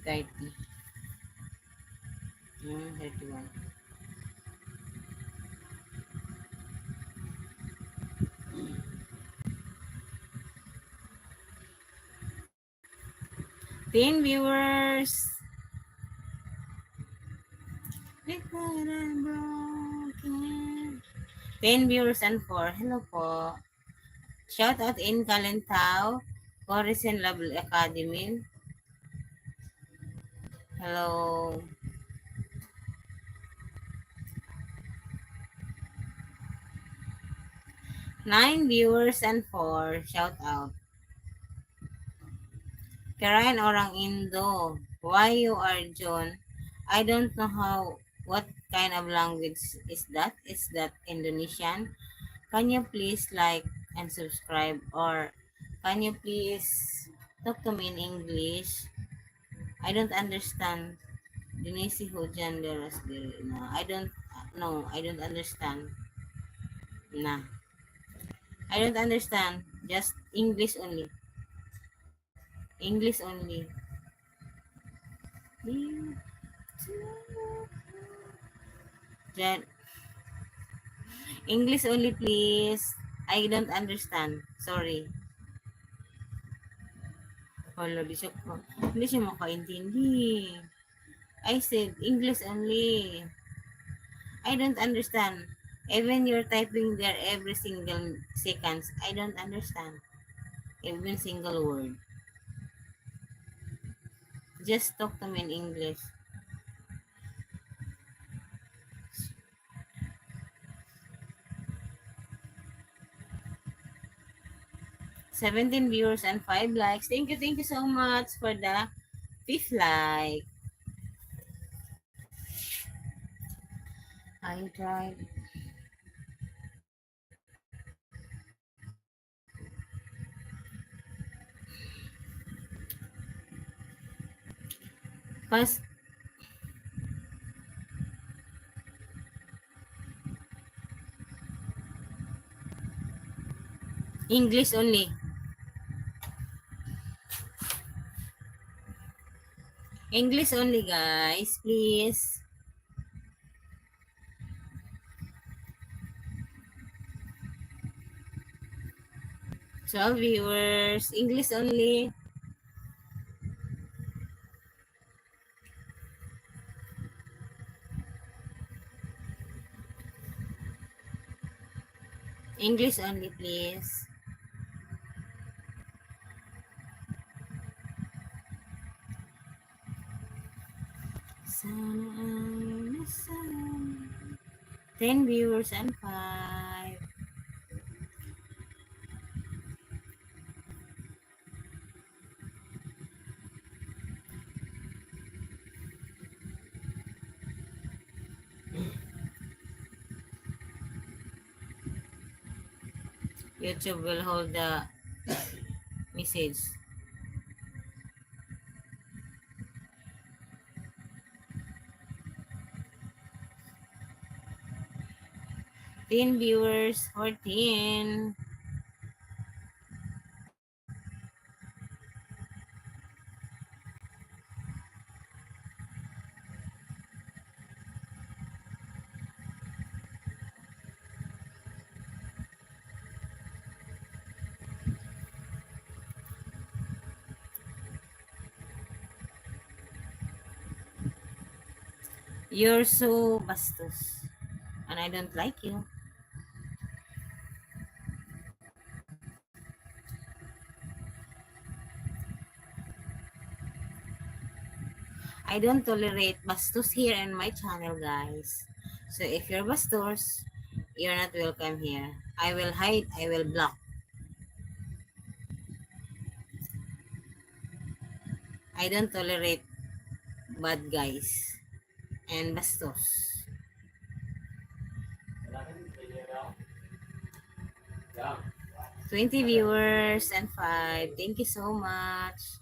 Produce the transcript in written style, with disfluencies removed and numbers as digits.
30. 31. 10 viewers. Because I'm broken. 10 viewers and 4. Hello po. Shout out in Calentao, Chorus and Love Academy. Hello. 9 viewers and 4. Shout out. Karayan Orang Indo. Why you are John? I don't know what kind of language is that? Is that Indonesian? Can you please like and subscribe, or can you please talk to me in English? I don't understand. Dinisi Hujan Deras. No, I don't. No, I don't understand. Nah, I don't understand. Just English only. English only. Jan, English only, please. I don't understand. Sorry. Wala, hindi siya makaintindi. I said English only. I don't understand. Even you're typing there every single seconds, I don't understand. Even single word. Just talk to me in English. 17 viewers and 5 likes. Thank you so much for the 5th like. I tried. First, English only. English only, guys. Please. 12 viewers. English only. English only, please. Sana ay nasa 10 viewers and 5. YouTube will hold the message. Ten viewers, 14. You're so bastos. And I don't like you. I don't tolerate bastos here in my channel, guys. So if you're bastos, you're not welcome here. I will hide, I will block. I don't tolerate bad guys and bastos. 20 viewers and 5. Thank you so much.